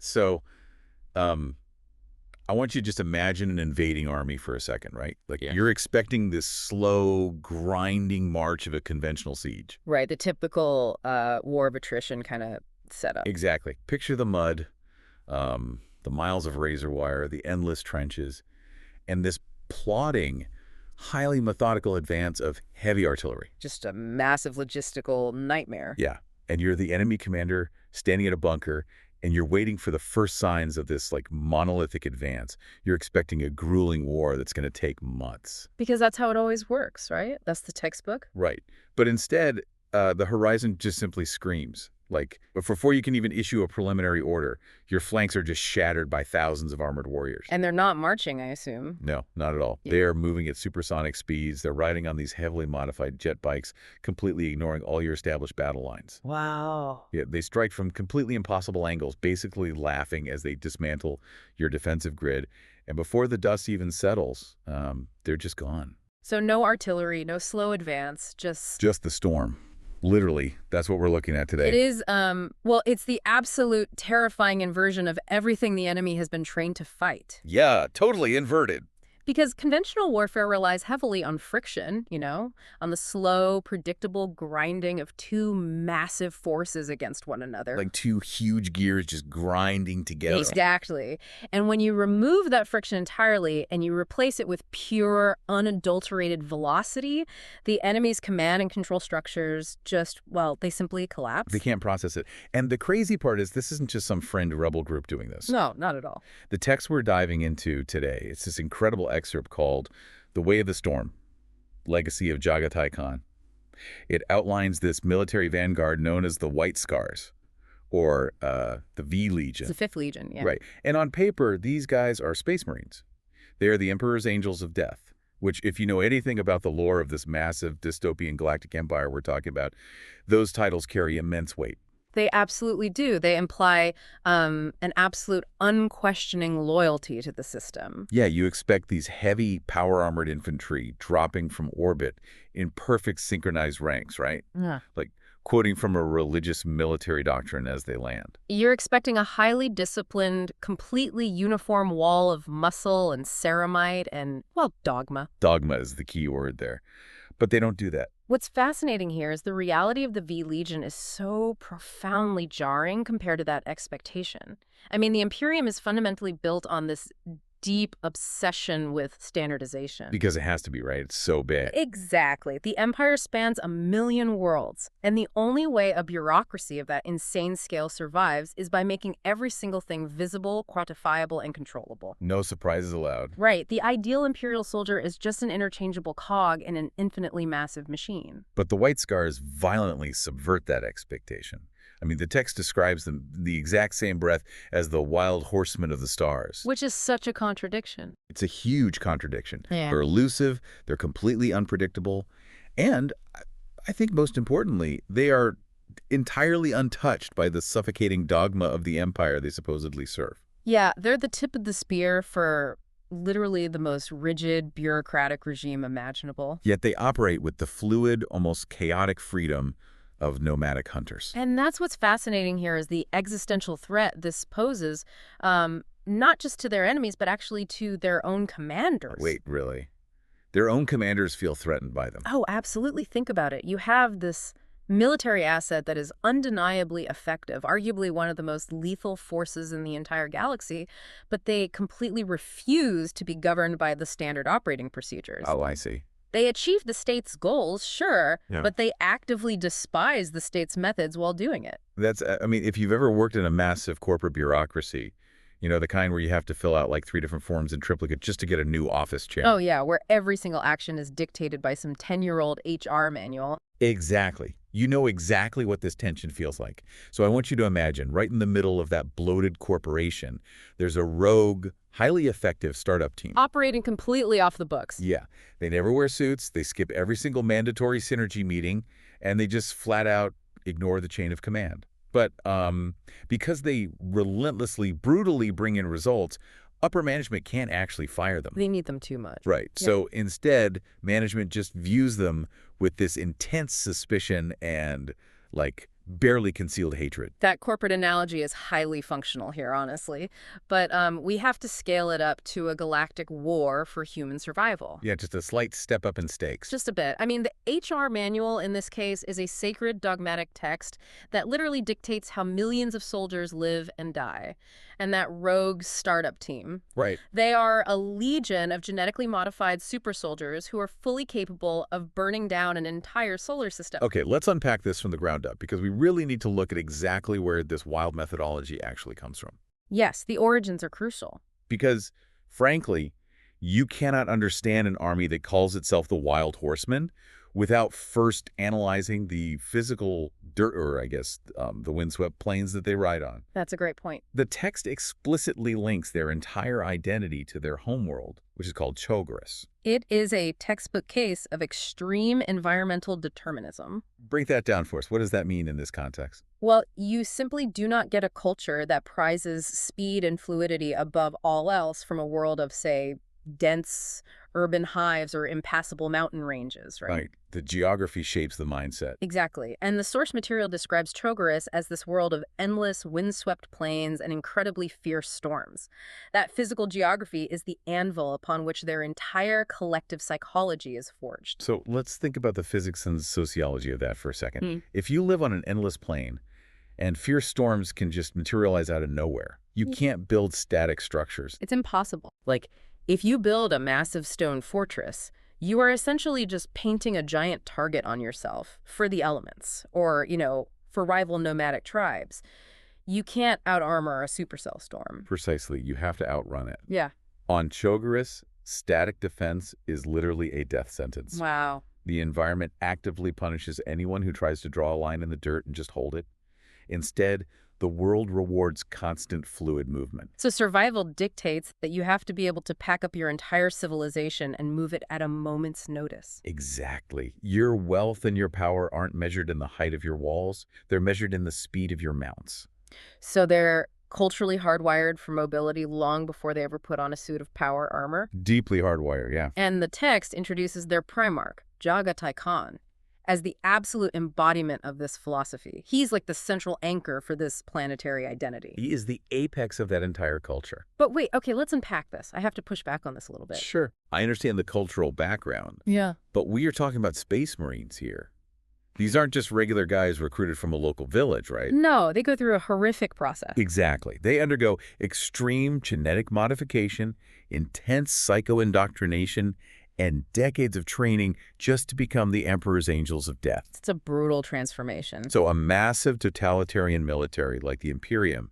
So, um, I want you to just imagine an invading army for a second, right? Like Yeah. you're expecting this slow, grinding march of a conventional siege. Right, the typical war of attrition kind of setup. Exactly. Picture the mud, the miles of razor wire, the endless trenches, and this plodding, highly methodical advance of heavy artillery. Just a massive logistical nightmare. Yeah. And you're the enemy commander standing at a bunker, and you're waiting for the first signs of this like monolithic advance. You're expecting a grueling war that's going to take months. Because that's how it always works, right? That's the textbook. Right. But instead, the horizon just simply screams. Like, before you can even issue a preliminary order, your flanks are just shattered by thousands of armored warriors. And they're not marching, I assume. No, not at all. Yeah. They are moving at supersonic speeds. They're riding on these heavily modified jet bikes, completely ignoring all your established battle lines. Wow. Yeah, they strike from completely impossible angles, basically laughing as they dismantle your defensive grid. And before the dust even settles, they're just gone. So no artillery, no slow advance, just... Just the storm. Literally, that's what we're looking at today. It is, well, it's the absolute terrifying inversion of everything the enemy has been trained to fight. Yeah, totally inverted. Because conventional warfare relies heavily on friction, on the slow, predictable grinding of two massive forces against one another. Like two huge gears just grinding together. Exactly. And when you remove that friction entirely and you replace it with pure, unadulterated velocity, the enemy's command and control structures just, well, they simply collapse. They can't process it. And the crazy part is this isn't just some friend rebel group doing this. No, not at all. The text we're diving into today, it's this incredible excerpt called The Way of the Storm, Legacy of Jagatai Khan. It outlines this military vanguard known as the White Scars, or the V Legion. It's the Fifth Legion, yeah. Right. And on paper, these guys are Space Marines. They are the Emperor's Angels of Death, which, if you know anything about the lore of this massive dystopian galactic empire we're talking about, those titles carry immense weight. They absolutely do. They imply an absolute unquestioning loyalty to the system. Yeah, you expect these heavy power-armored infantry dropping from orbit in perfect synchronized ranks, right? Yeah. Like quoting from a religious military doctrine as they land. You're expecting a highly disciplined, completely uniform wall of muscle and ceramide and, well, dogma. Dogma is the key word there. But they don't do that. What's fascinating here is the reality of the V Legion is so profoundly jarring compared to that expectation. I mean, the Imperium is fundamentally built on this deep obsession with standardization. Because it has to be, right? It's so big. Exactly. The Empire spans 1,000,000 worlds, and the only way a bureaucracy of that insane scale survives is by making every single thing visible, quantifiable, and controllable. No surprises allowed. Right. The ideal Imperial soldier is just an interchangeable cog in an infinitely massive machine. But the White Scars violently subvert that expectation. I mean, the text describes them the exact same breath as the wild horsemen of the stars. Which is such a contradiction. It's a huge contradiction. Yeah. They're elusive, they're completely unpredictable, and I think most importantly, they are entirely untouched by the suffocating dogma of the empire they supposedly serve. Yeah, they're the tip of the spear for literally the most rigid, bureaucratic regime imaginable. Yet they operate with the fluid, almost chaotic freedom of nomadic hunters. And that's what's fascinating here is the existential threat this poses, not just to their enemies, but actually to their own commanders. Wait, really? Their own commanders feel threatened by them. Oh, absolutely. Think about it. You have this military asset that is undeniably effective, arguably one of the most lethal forces in the entire galaxy, but they completely refuse to be governed by the standard operating procedures. Oh, I see. They achieve the state's goals, sure, Yeah. but they actively despise the state's methods while doing it. I mean, if you've ever worked in a massive corporate bureaucracy, the kind where you have to fill out like 3 different forms in triplicate just to get a new office chair. Oh, yeah, where every single action is dictated by some 10-year-old HR manual. Exactly. You know exactly what this tension feels like. So I want you to imagine, right in the middle of that bloated corporation, there's a rogue, highly effective startup team. Operating completely off the books. Yeah. They never wear suits, they skip every single mandatory synergy meeting, and they just flat out ignore the chain of command. But because they relentlessly, brutally bring in results, upper management can't actually fire them. They need them too much. Right. Yeah. So instead, management just views them with this intense suspicion and, like, barely concealed hatred. That corporate analogy is highly functional here, honestly. But we have to scale it up to a galactic war for human survival. Yeah, just a slight step up in stakes. Just a bit. I mean, the HR manual in this case is a sacred dogmatic text that literally dictates how millions of soldiers live and die. And that rogue startup team, Right. they are a legion of genetically modified super soldiers who are fully capable of burning down an entire solar system. Okay, let's unpack this from the ground up, because we really need to look at exactly where this wild methodology actually comes from. Yes, the origins are crucial. Because, frankly, you cannot understand an army that calls itself the Wild Horsemen without first analyzing the physical dirt, or I guess the windswept plains that they ride on. That's a great point. The text explicitly links their entire identity to their homeworld, which is called Chogoris. It is a textbook case of extreme environmental determinism. Break that down for us. What does that mean in this context? Well, you simply do not get a culture that prizes speed and fluidity above all else from a world of, say, dense urban hives or impassable mountain ranges, right? Right. The geography shapes the mindset. Exactly. And the source material describes Chogoris as this world of endless windswept plains and incredibly fierce storms. That physical geography is the anvil upon which their entire collective psychology is forged. So let's think about the physics and sociology of that for a second. Hmm. If you live on an endless plain and fierce storms can just materialize out of nowhere, you can't build static structures. It's impossible. Like, if you build a massive stone fortress, you are essentially just painting a giant target on yourself for the elements, or, for rival nomadic tribes. You can't out-armor a supercell storm. Precisely. You have to outrun it. Yeah. On Chogoris, static defense is literally a death sentence. Wow. The environment actively punishes anyone who tries to draw a line in the dirt and just hold it. Instead, the world rewards constant fluid movement. So survival dictates that you have to be able to pack up your entire civilization and move it at a moment's notice. Exactly. Your wealth and your power aren't measured in the height of your walls. They're measured in the speed of your mounts. So they're culturally hardwired for mobility long before they ever put on a suit of power armor. Deeply hardwired, yeah. And the text introduces their primarch, Jagatai Khan, as the absolute embodiment of this philosophy. He's like the central anchor for this planetary identity. He is the apex of that entire culture. But wait, okay, let's unpack this. I have to push back on this a little bit. Sure. I understand the cultural background, Yeah. but we are talking about space marines here. These aren't just regular guys recruited from a local village, right? No, they go through a horrific process. Exactly. They undergo extreme genetic modification, intense psycho-indoctrination, and decades of training just to become the Emperor's Angels of Death. It's a brutal transformation. So a massive totalitarian military like the Imperium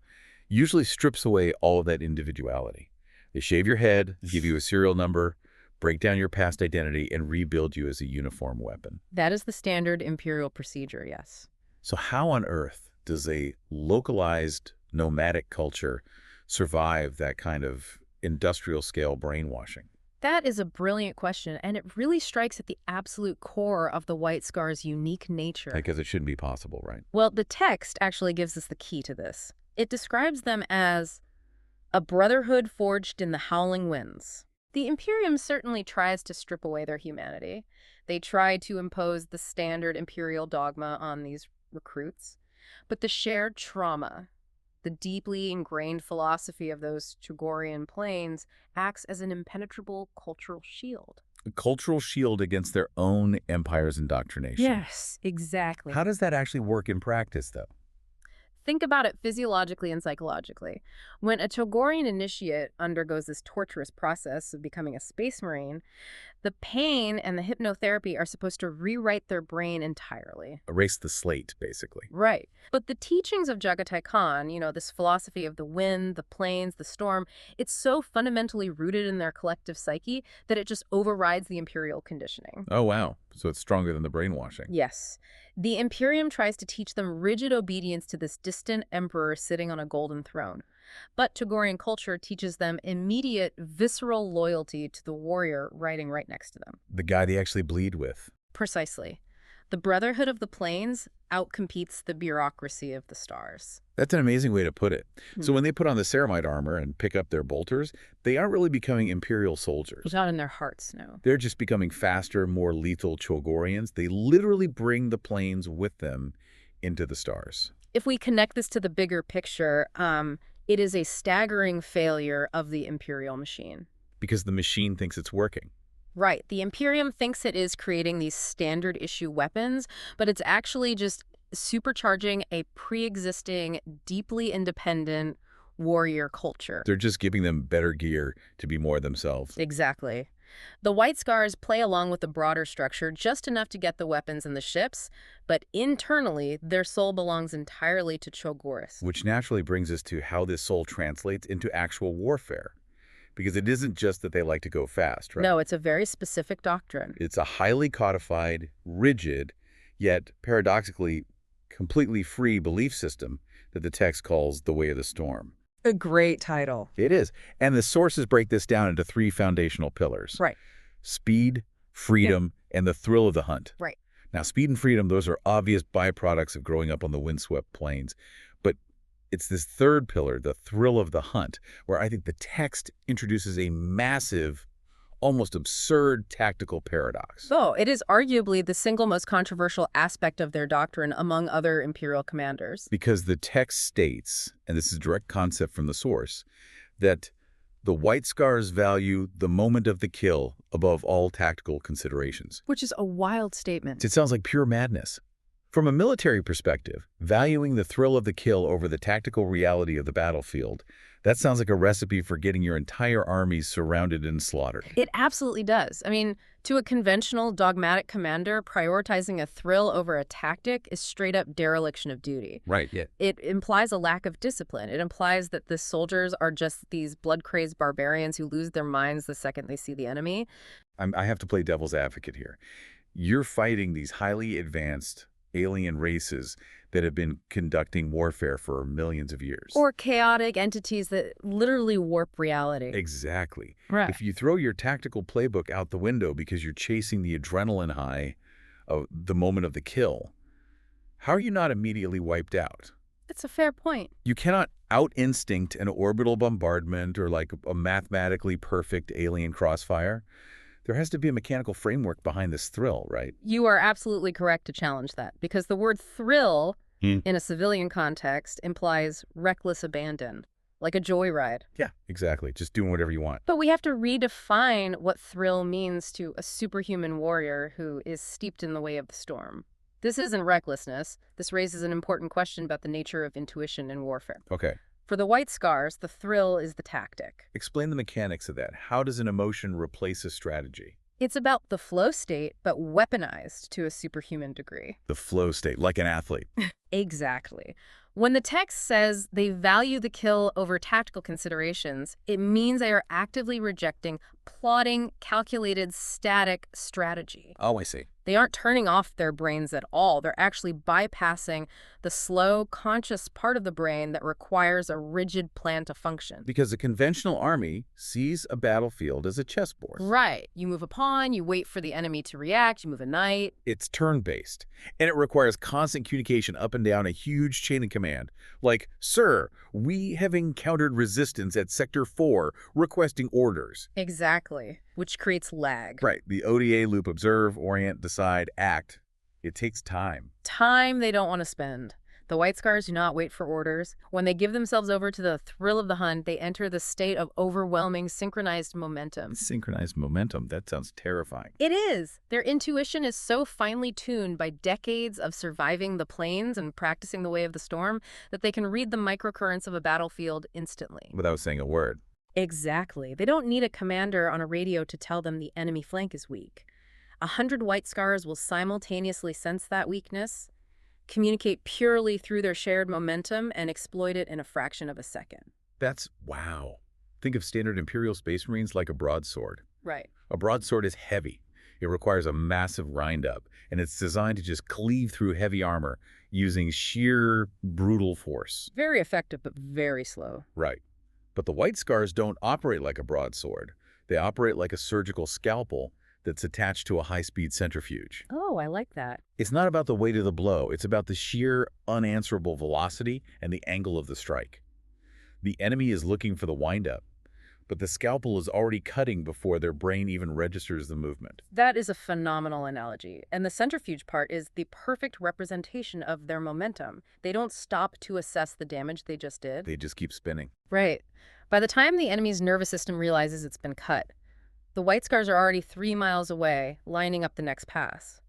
usually strips away all of that individuality. They shave your head, give you a serial number, break down your past identity, and rebuild you as a uniform weapon. That is the standard imperial procedure, yes. So how on earth does a localized nomadic culture survive that kind of industrial-scale brainwashing? That is a brilliant question, and it really strikes at the absolute core of the White Scar's unique nature. Because it shouldn't be possible, right? Well, the text actually gives us the key to this. It describes them as a brotherhood forged in the howling winds. The Imperium certainly tries to strip away their humanity. They try to impose the standard imperial dogma on these recruits. But the shared trauma, the deeply ingrained philosophy of those Chogorian plains, acts as an impenetrable cultural shield. A cultural shield against their own empire's indoctrination. Yes, exactly. How does that actually work in practice, though? Think about it physiologically and psychologically. When a Chogorian initiate undergoes this torturous process of becoming a space marine, the pain and the hypnotherapy are supposed to rewrite their brain entirely. Erase the slate, basically. Right. But the teachings of Jagatai Khan, this philosophy of the wind, the plains, the storm, it's so fundamentally rooted in their collective psyche that it just overrides the imperial conditioning. Oh, wow. So it's stronger than the brainwashing. Yes. The Imperium tries to teach them rigid obedience to this distant emperor sitting on a golden throne. But Chogorian culture teaches them immediate, visceral loyalty to the warrior riding right next to them. The guy they actually bleed with. Precisely. The Brotherhood of the Plains outcompetes the bureaucracy of the stars. That's an amazing way to put it. So when they put on the ceramite armor and pick up their bolters, they aren't really becoming Imperial soldiers. Not in their hearts, no. They're just becoming faster, more lethal Chogorians. They literally bring the plains with them into the stars. If we connect this to the bigger picture, it is a staggering failure of the Imperial machine. Because the machine thinks it's working. Right. The Imperium thinks it is creating these standard issue weapons, but it's actually just supercharging a pre-existing, deeply independent warrior culture. They're just giving them better gear to be more themselves. Exactly. The White Scars play along with the broader structure just enough to get the weapons and the ships, but internally, their soul belongs entirely to Cho'Goris. Which naturally brings us to how this soul translates into actual warfare. Because it isn't just that they like to go fast, right? No, it's a very specific doctrine. It's a highly codified, rigid, yet paradoxically completely free belief system that the text calls the Way of the Storm. A great title. It is. And the sources break this down into 3 foundational pillars. Right. Speed, freedom, and the thrill of the hunt. Right. Now, speed and freedom, those are obvious byproducts of growing up on the windswept plains. But it's this third pillar, the thrill of the hunt, where I think the text introduces a massive, almost absurd tactical paradox. Oh, it is arguably the single most controversial aspect of their doctrine among other Imperial commanders. Because the text states, and this is a direct concept from the source, that the White Scars value the moment of the kill above all tactical considerations. Which is a wild statement. It sounds like pure madness. From a military perspective, valuing the thrill of the kill over the tactical reality of the battlefield, that sounds like a recipe for getting your entire armies surrounded and slaughtered. It absolutely does. I mean, to a conventional, dogmatic commander, prioritizing a thrill over a tactic is straight-up dereliction of duty. Right, yeah. It implies a lack of discipline. It implies that the soldiers are just these blood-crazed barbarians who lose their minds the second they see the enemy. I have to play devil's advocate here. You're fighting these highly advanced alien races that have been conducting warfare for millions of years. Or chaotic entities that literally warp reality. Exactly. Right. If you throw your tactical playbook out the window because you're chasing the adrenaline high of the moment of the kill, how are you not immediately wiped out? It's a fair point. You cannot out-instinct an orbital bombardment or like a mathematically perfect alien crossfire. There has to be a mechanical framework behind this thrill, right? You are absolutely correct to challenge that, because the word thrill in a civilian context implies reckless abandon, like a joyride. Yeah, exactly. Just doing whatever you want. But we have to redefine what thrill means to a superhuman warrior who is steeped in the way of the storm. This isn't recklessness. This raises an important question about the nature of intuition in warfare. Okay. For the White Scars, the thrill is the tactic. Explain the mechanics of that. How does an emotion replace a strategy? It's about the flow state, but weaponized to a superhuman degree. The flow state, like an athlete. Exactly. When the text says they value the kill over tactical considerations, it means they are actively rejecting plotting, calculated, static strategy. Oh, I see. They aren't turning off their brains at all. They're actually bypassing the slow, conscious part of the brain that requires a rigid plan to function. Because a conventional army sees a battlefield as a chessboard. Right. You move a pawn, you wait for the enemy to react, you move a knight. It's turn-based, and it requires constant communication up and down a huge chain of command. Like, sir, we have encountered resistance at Sector 4, requesting orders. Exactly. Which creates lag. Right. The ODA loop: observe, orient, decide, act. It takes time. Time they don't want to spend. The White Scars do not wait for orders. When they give themselves over to the thrill of the hunt, they enter the state of overwhelming synchronized momentum. Synchronized momentum. That sounds terrifying. It is. Their intuition is so finely tuned by decades of surviving the plains and practicing the way of the storm that they can read the microcurrents of a battlefield instantly. Without saying a word. Exactly. They don't need a commander on a radio to tell them the enemy flank is weak. 100 White Scars will simultaneously sense that weakness, communicate purely through their shared momentum, and exploit it in a fraction of a second. That's wow. Think of standard Imperial Space Marines like a broadsword. Right. A broadsword is heavy. It requires a massive wind-up, and it's designed to just cleave through heavy armor using sheer brutal force. Very effective, but very slow. Right. But the White Scars don't operate like a broadsword. They operate like a surgical scalpel that's attached to a high-speed centrifuge. Oh, I like that. It's not about the weight of the blow. It's about the sheer, unanswerable velocity and the angle of the strike. The enemy is looking for the wind-up, but the scalpel is already cutting before their brain even registers the movement. That is a phenomenal analogy. And the centrifuge part is the perfect representation of their momentum. They don't stop to assess the damage they just did. They just keep spinning. Right. By the time the enemy's nervous system realizes it's been cut, the White Scars are already 3 miles away, lining up the next pass.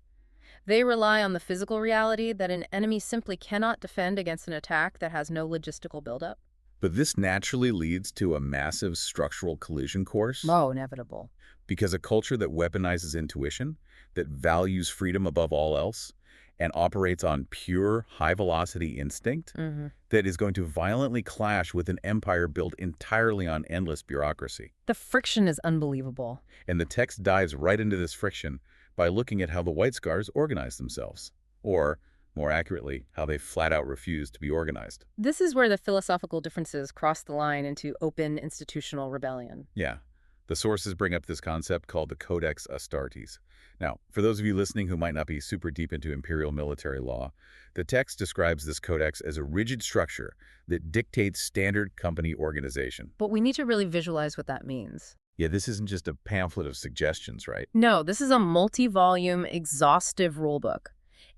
They rely on the physical reality that an enemy simply cannot defend against an attack that has no logistical buildup. But this naturally leads to a massive structural collision course. Oh, inevitable. Because a culture that weaponizes intuition, that values freedom above all else, and operates on pure, high-velocity instinct, that is going to violently clash with an empire built entirely on endless bureaucracy. The friction is unbelievable. And the text dives right into this friction by looking at how the White Scars organize themselves, or, more accurately, how they flat-out refuse to be organized. This is where the philosophical differences cross the line into open institutional rebellion. Yeah. The sources bring up this concept called the Codex Astartes. Now, for those of you listening who might not be super deep into imperial military law, the text describes this codex as a rigid structure that dictates standard company organization. But we need to really visualize what that means. Yeah, this isn't just a pamphlet of suggestions, right? No, this is a multi-volume, exhaustive rulebook.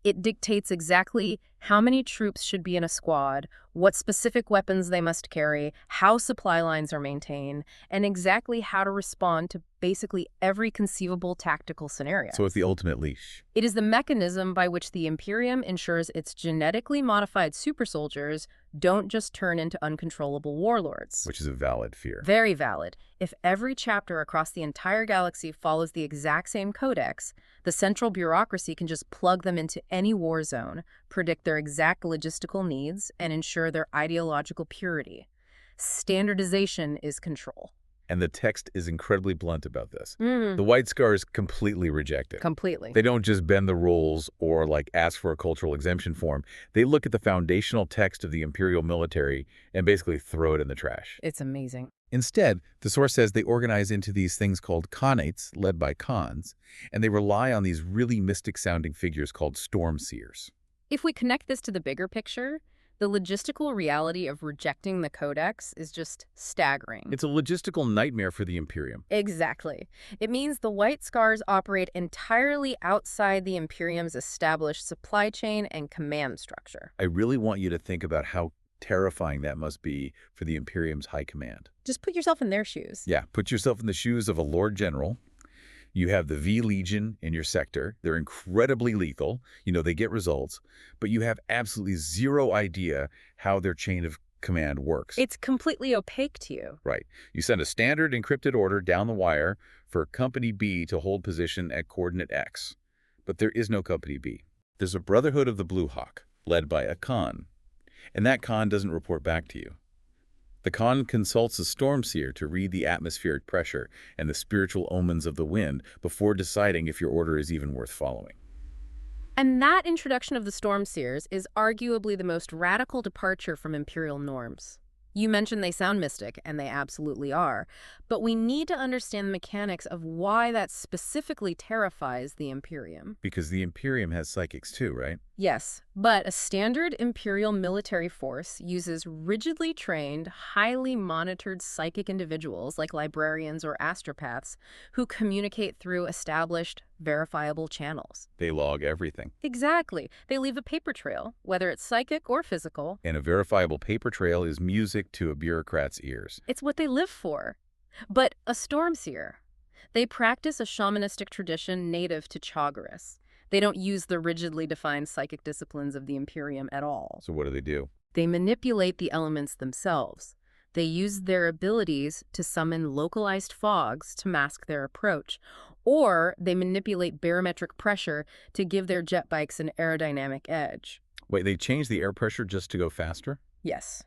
It dictates exactly how many troops should be in a squad, what specific weapons they must carry, how supply lines are maintained, and exactly how to respond to basically every conceivable tactical scenario. So it's the ultimate leash. It is the mechanism by which the Imperium ensures its genetically modified super soldiers don't just turn into uncontrollable warlords. Which is a valid fear. Very valid. If every chapter across the entire galaxy follows the exact same codex, the central bureaucracy can just plug them into any war zone, predict their exact logistical needs, and ensure their ideological purity. Standardization is control. And the text is incredibly blunt about this. The White Scars completely reject it. Completely. They don't just bend the rules or ask for a cultural exemption form. They look at the foundational text of the imperial military and basically throw it in the trash. It's amazing. Instead, the source says they organize into these things called Khanates, led by Khans, and they rely on these really mystic-sounding figures called storm seers. If we connect this to the bigger picture, the logistical reality of rejecting the codex is just staggering. It's a logistical nightmare for the Imperium. Exactly. It means the White Scars operate entirely outside the Imperium's established supply chain and command structure. I really want you to think about how terrifying that must be for the Imperium's high command. Just put yourself in their shoes. Yeah, put yourself in the shoes of a Lord General. You have the V Legion in your sector. They're incredibly lethal. They get results. But you have absolutely zero idea how their chain of command works. It's completely opaque to you. Right. You send a standard encrypted order down the wire for Company B to hold position at coordinate X. But there is no Company B. There's a Brotherhood of the Blue Hawk, led by a Khan. And that Khan doesn't report back to you. The Khan consults a storm seer to read the atmospheric pressure and the spiritual omens of the wind before deciding if your order is even worth following. And that introduction of the storm seers is arguably the most radical departure from imperial norms. You mentioned they sound mystic, and they absolutely are, but we need to understand the mechanics of why that specifically terrifies the Imperium. Because the Imperium has psychics too, right? Yes, but a standard Imperial military force uses rigidly trained, highly monitored psychic individuals like librarians or astropaths who communicate through established, verifiable channels. They log everything. Exactly. They leave a paper trail, whether it's psychic or physical. And a verifiable paper trail is music to a bureaucrat's ears. It's what they live for. But a storm seer, they practice a shamanistic tradition native to Chaggaris. They don't use the rigidly defined psychic disciplines of the Imperium at all. So what do? They manipulate the elements themselves. They use their abilities to summon localized fogs to mask their approach, or they manipulate barometric pressure to give their jet bikes an aerodynamic edge. Wait, they change the air pressure just to go faster? Yes.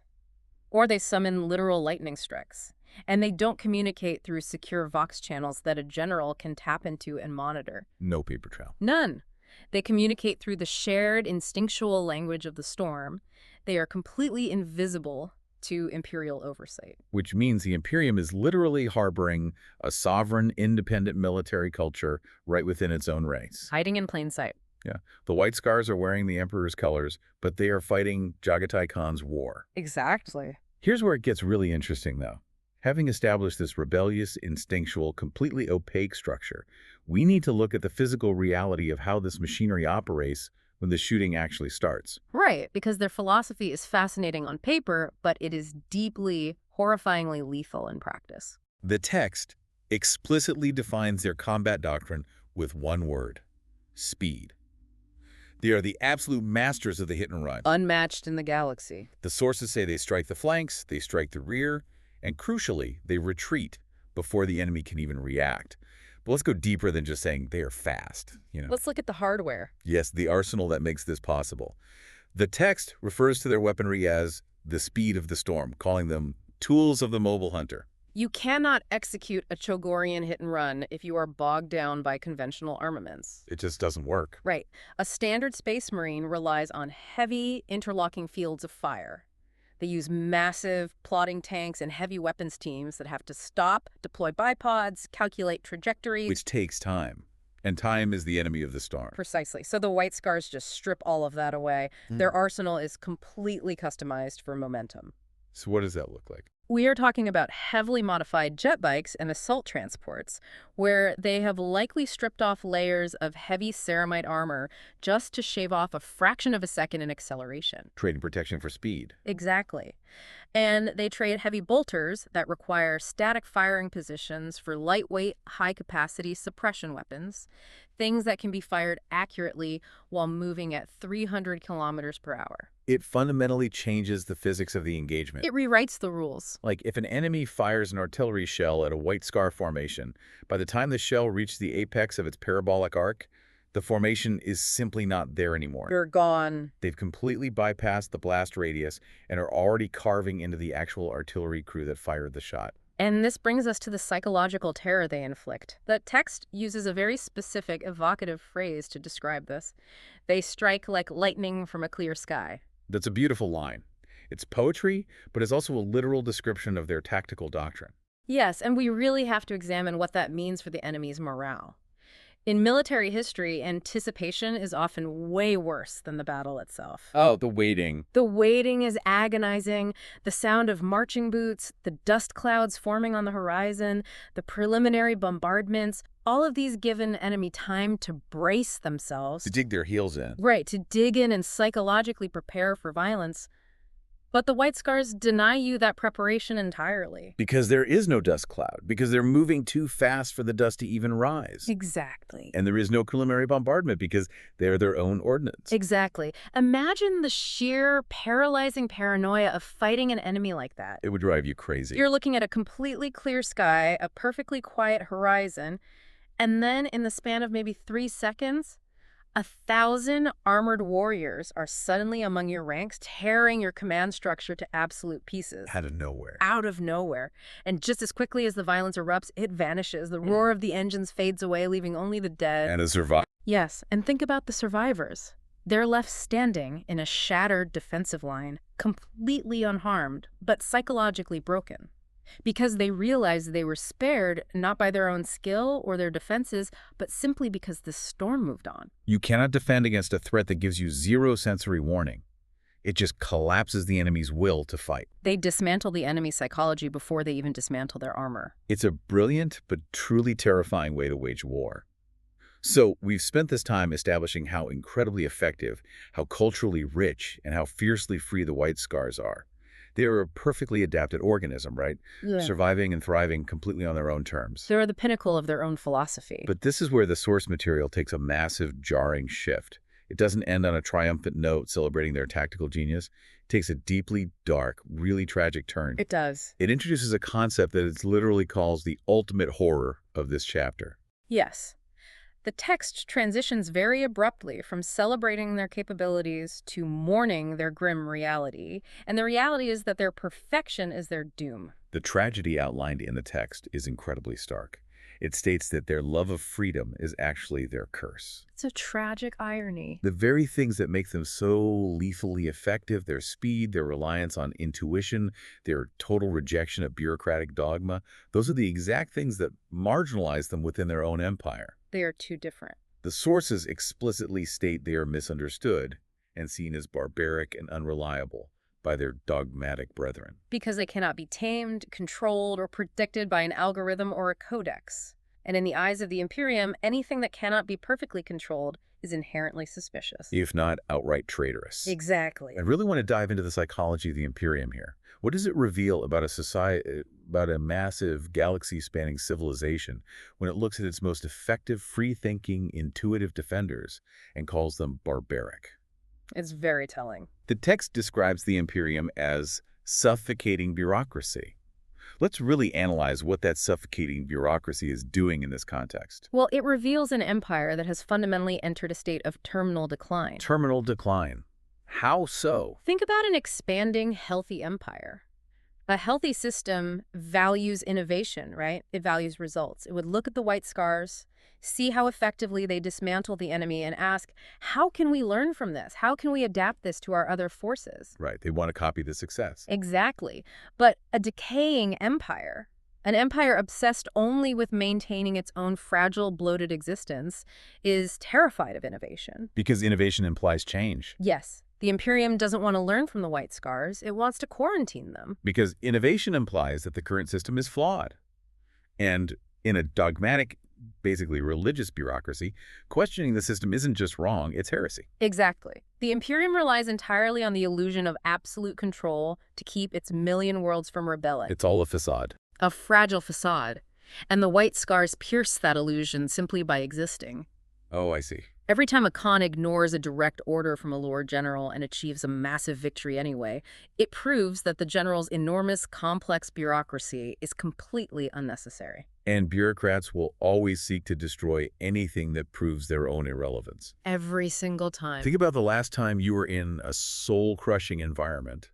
Or they summon literal lightning strikes. And they don't communicate through secure Vox channels that a general can tap into and monitor. No paper trail. None. They communicate through the shared instinctual language of the storm. They are completely invisible to imperial oversight. Which means the Imperium is literally harboring a sovereign, independent military culture right within its own ranks. Hiding in plain sight. Yeah. The White Scars are wearing the Emperor's colors, but they are fighting Jaghatai Khan's war. Exactly. Here's where it gets really interesting, though. Having established this rebellious, instinctual, completely opaque structure, we need to look at the physical reality of how this machinery operates when the shooting actually starts. Right, because their philosophy is fascinating on paper, but it is deeply, horrifyingly lethal in practice. The text explicitly defines their combat doctrine with one word: speed. They are the absolute masters of the hit and run. Unmatched in the galaxy. The sources say they strike the flanks, they strike the rear, and crucially, they retreat before the enemy can even react. But let's go deeper than just saying they are fast. Let's look at the hardware. Yes, the arsenal that makes this possible. The text refers to their weaponry as the speed of the storm, calling them tools of the mobile hunter. You cannot execute a Chogorian hit and run if you are bogged down by conventional armaments. It just doesn't work. Right. A standard Space Marine relies on heavy, interlocking fields of fire. They use massive, plotting tanks and heavy weapons teams that have to stop, deploy bipods, calculate trajectories. Which takes time. And time is the enemy of the storm. Precisely. So the White Scars just strip all of that away. Their arsenal is completely customized for momentum. So what does that look like? We are talking about heavily modified jet bikes and assault transports, where they have likely stripped off layers of heavy ceramite armor just to shave off a fraction of a second in acceleration. Trading protection for speed. Exactly. And they trade heavy bolters that require static firing positions for lightweight, high-capacity suppression weapons, things that can be fired accurately while moving at 300 kilometers per hour. It fundamentally changes the physics of the engagement. It rewrites the rules. Like, if an enemy fires an artillery shell at a White Scar formation, by the time the shell reaches the apex of its parabolic arc, the formation is simply not there anymore. You're gone. They've completely bypassed the blast radius and are already carving into the actual artillery crew that fired the shot. And this brings us to the psychological terror they inflict. The text uses a very specific, evocative phrase to describe this. They strike like lightning from a clear sky. That's a beautiful line. It's poetry, but it's also a literal description of their tactical doctrine. Yes, and we really have to examine what that means for the enemy's morale. In military history, anticipation is often way worse than the battle itself. Oh, the waiting. The waiting is agonizing. The sound of marching boots, the dust clouds forming on the horizon, the preliminary bombardments, all of these give an enemy time to brace themselves. To dig their heels in. Right, to dig in and psychologically prepare for violence. But the White Scars deny you that preparation entirely. Because there is no dust cloud. Because they're moving too fast for the dust to even rise. Exactly. And there is no preliminary bombardment because they're their own ordnance. Exactly. Imagine the sheer, paralyzing paranoia of fighting an enemy like that. It would drive you crazy. You're looking at a completely clear sky, a perfectly quiet horizon, and then in the span of maybe 3 seconds, 1,000 armored warriors are suddenly among your ranks, tearing your command structure to absolute pieces. Out of nowhere. Out of nowhere. And just as quickly as the violence erupts, it vanishes. The roar of the engines fades away, leaving only the dead. And a survivor. Yes, and think about the survivors. They're left standing in a shattered defensive line, completely unharmed, but psychologically broken. Because they realized they were spared not by their own skill or their defenses, but simply because the storm moved on. You cannot defend against a threat that gives you zero sensory warning. It just collapses the enemy's will to fight. They dismantle the enemy's psychology before they even dismantle their armor. It's a brilliant but truly terrifying way to wage war. So we've spent this time establishing how incredibly effective, how culturally rich, and how fiercely free the White Scars are. They are a perfectly adapted organism, right? Yeah. Surviving and thriving completely on their own terms. They're the pinnacle of their own philosophy. But this is where the source material takes a massive, jarring shift. It doesn't end on a triumphant note celebrating their tactical genius. It takes a deeply dark, really tragic turn. It does. It introduces a concept that it literally calls the ultimate horror of this chapter. Yes. The text transitions very abruptly from celebrating their capabilities to mourning their grim reality, and the reality is that their perfection is their doom. The tragedy outlined in the text is incredibly stark. It states that their love of freedom is actually their curse. It's a tragic irony. The very things that make them so lethally effective, their speed, their reliance on intuition, their total rejection of bureaucratic dogma, those are the exact things that marginalize them within their own empire. They are too different. The sources explicitly state they are misunderstood and seen as barbaric and unreliable. by their dogmatic brethren. Because they cannot be tamed, controlled, or predicted by an algorithm or a codex. And in the eyes of the Imperium, anything that cannot be perfectly controlled is inherently suspicious. If not outright traitorous. Exactly. I really want to dive into the psychology of the Imperium here. What does it reveal about a society, about a massive galaxy-spanning civilization when it looks at its most effective, free-thinking, intuitive defenders and calls them barbaric? It's very telling. The text describes the Imperium as suffocating bureaucracy. Let's really analyze what that suffocating bureaucracy is doing in this context. Well, it reveals an empire that has fundamentally entered a state of terminal decline. Terminal decline. How so? Think about an expanding, healthy empire. A healthy system values innovation, right? It values results. It would look at the White Scars, see how effectively they dismantle the enemy, and ask, how can we learn from this? How can we adapt this to our other forces? Right, they want to copy the success. Exactly. But a decaying empire, an empire obsessed only with maintaining its own fragile, bloated existence, is terrified of innovation. Because innovation implies change. Yes. The Imperium doesn't want to learn from the White Scars. It wants to quarantine them. Because innovation implies that the current system is flawed. And in a dogmatic, basically religious bureaucracy, questioning the system isn't just wrong, it's heresy. Exactly. The Imperium relies entirely on the illusion of absolute control to keep its million worlds from rebelling. It's all a facade. A fragile facade. And the White Scars pierce that illusion simply by existing. Oh, I see. Every time a Khan ignores a direct order from a Lord General and achieves a massive victory anyway, it proves that the General's enormous, complex bureaucracy is completely unnecessary. And bureaucrats will always seek to destroy anything that proves their own irrelevance. Every single time. Think about the last time you were in a soul-crushing environment,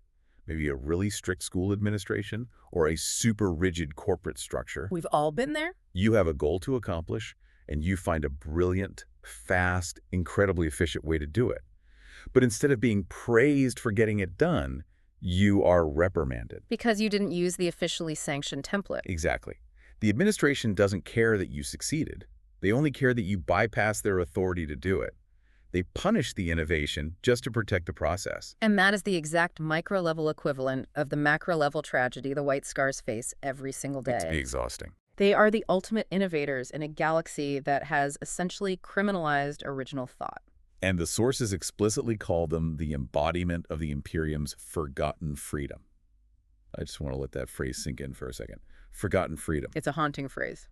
maybe a really strict school administration or a super rigid corporate structure. We've all been there? You have a goal to accomplish, and you find a brilliant, fast, incredibly efficient way to do it. But instead of being praised for getting it done, you are reprimanded. Because you didn't use the officially sanctioned template. Exactly. The administration doesn't care that you succeeded. They only care that you bypass their authority to do it. They punish the innovation just to protect the process. And that is the exact micro-level equivalent of the macro-level tragedy the White Scars face every single day. It's exhausting. They are the ultimate innovators in a galaxy that has essentially criminalized original thought. And the sources explicitly call them the embodiment of the Imperium's forgotten freedom. I just want to let that phrase sink in for a second. Forgotten freedom. It's a haunting phrase.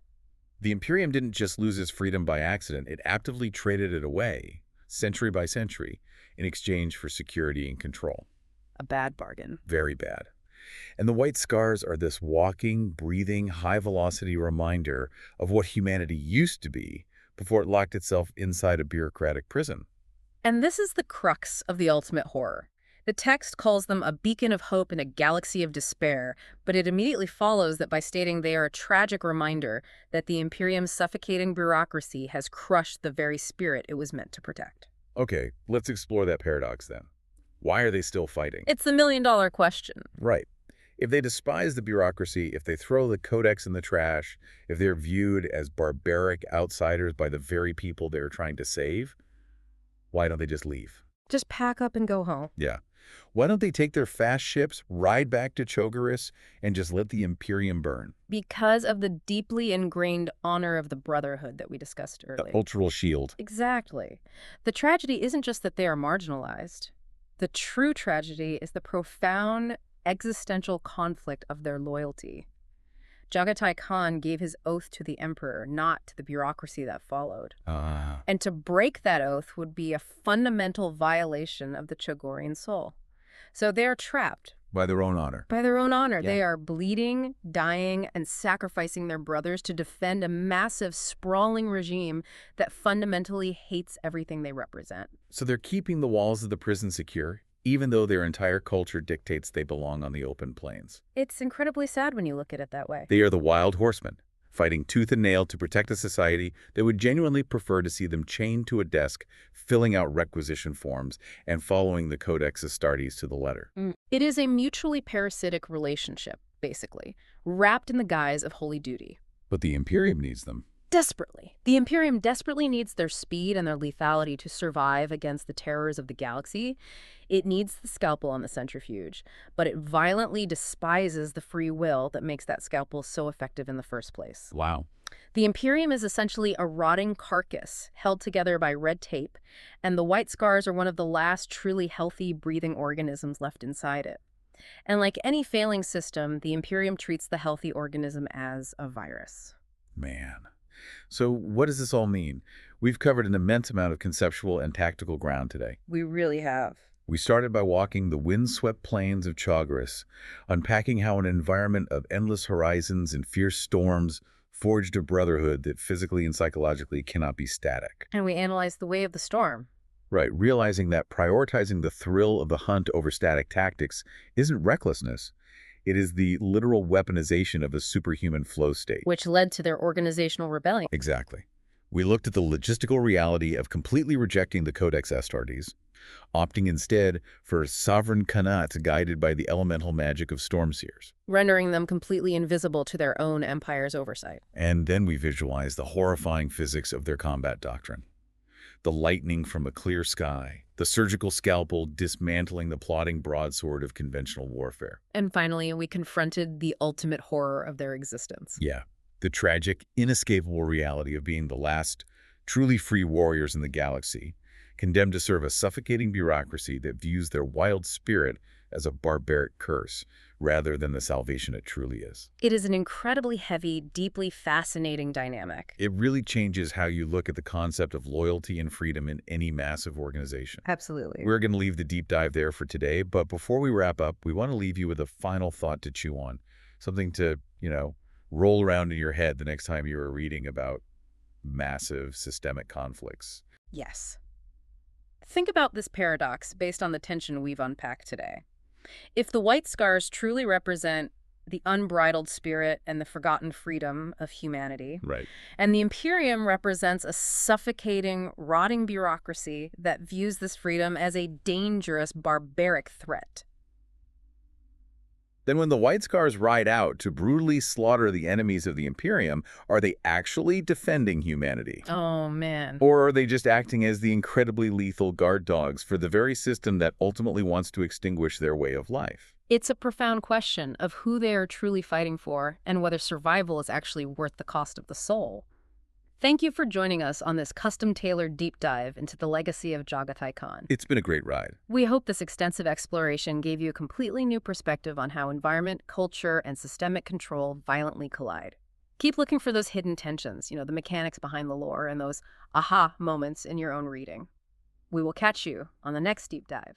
The Imperium didn't just lose its freedom by accident. It actively traded it away, century by century, in exchange for security and control. A bad bargain. Very bad. And the White Scars are this walking, breathing, high-velocity reminder of what humanity used to be before it locked itself inside a bureaucratic prison. And this is the crux of the ultimate horror. The text calls them a beacon of hope in a galaxy of despair, but it immediately follows that by stating they are a tragic reminder that the Imperium's suffocating bureaucracy has crushed the very spirit it was meant to protect. Okay, let's explore that paradox then. Why are they still fighting? It's the million-dollar question. Right. If they despise the bureaucracy, if they throw the codex in the trash, if they're viewed as barbaric outsiders by the very people they're trying to save, why don't they just leave? Just pack up and go home. Yeah. Why don't they take their fast ships, ride back to Chogoris, and just let the Imperium burn? Because of the deeply ingrained honor of the Brotherhood that we discussed The earlier. cultural shield. Exactly. The tragedy isn't just that they are marginalized. The true tragedy is the profound existential conflict of their loyalty. Jagatai Khan gave his oath to the emperor, not to the bureaucracy that followed. And to break that oath would be a fundamental violation of the Chogorian soul. So they're trapped. By their own honor. By their own honor. Yeah. They are bleeding, dying, and sacrificing their brothers to defend a massive, sprawling regime that fundamentally hates everything they represent. So they're keeping the walls of the prison secure, even though their entire culture dictates they belong on the open plains. It's incredibly sad when you look at it that way. They are the wild horsemen, fighting tooth and nail to protect a society that would genuinely prefer to see them chained to a desk, filling out requisition forms, and following the Codex Astartes to the letter. It is a mutually parasitic relationship, basically, wrapped in the guise of holy duty. But the Imperium needs them. Desperately. The Imperium desperately needs their speed and their lethality to survive against the terrors of the galaxy. It needs the scalpel on the centrifuge, but it violently despises the free will that makes that scalpel so effective in the first place. Wow. The Imperium is essentially a rotting carcass held together by red tape, and the white scars are one of the last truly healthy breathing organisms left inside it. And like any failing system, the Imperium treats the healthy organism as a virus. Man. So what does this all mean? We've covered an immense amount of conceptual and tactical ground today. We really have. We started by walking the windswept plains of Chagres, unpacking how an environment of endless horizons and fierce storms forged a brotherhood that physically and psychologically cannot be static. And we analyzed the way of the storm. Right, realizing that prioritizing the thrill of the hunt over static tactics isn't recklessness. It is the literal weaponization of a superhuman flow state. Which led to their organizational rebellion. Exactly. We looked at the logistical reality of completely rejecting the Codex Astartes, opting instead for sovereign Khanat guided by the elemental magic of storm seers. Rendering them completely invisible to their own empire's oversight. And then we visualized the horrifying physics of their combat doctrine. The lightning from a clear sky, the surgical scalpel dismantling the plodding broadsword of conventional warfare. And finally, we confronted the ultimate horror of their existence. Yeah, the tragic, inescapable reality of being the last truly free warriors in the galaxy, condemned to serve a suffocating bureaucracy that views their wild spirit as a barbaric curse, rather than the salvation it truly is. It is an incredibly heavy, deeply fascinating dynamic. It really changes how you look at the concept of loyalty and freedom in any massive organization. Absolutely. We're going to leave the deep dive there for today, but before we wrap up, we want to leave you with a final thought to chew on, something to, roll around in your head the next time you are reading about massive systemic conflicts. Yes. Think about this paradox based on the tension we've unpacked today. If the white scars truly represent the unbridled spirit and the forgotten freedom of humanity, Right. and the Imperium represents a suffocating, rotting bureaucracy that views this freedom as a dangerous, barbaric threat. Then when the White Scars ride out to brutally slaughter the enemies of the Imperium, are they actually defending humanity? Oh, man. Or are they just acting as the incredibly lethal guard dogs for the very system that ultimately wants to extinguish their way of life? It's a profound question of who they are truly fighting for and whether survival is actually worth the cost of the soul. Thank you for joining us on this custom-tailored deep dive into the legacy of Jaghatai Khan. It's been a great ride. We hope this extensive exploration gave you a completely new perspective on how environment, culture, and systemic control violently collide. Keep looking for those hidden tensions, the mechanics behind the lore, and those aha moments in your own reading. We will catch you on the next deep dive.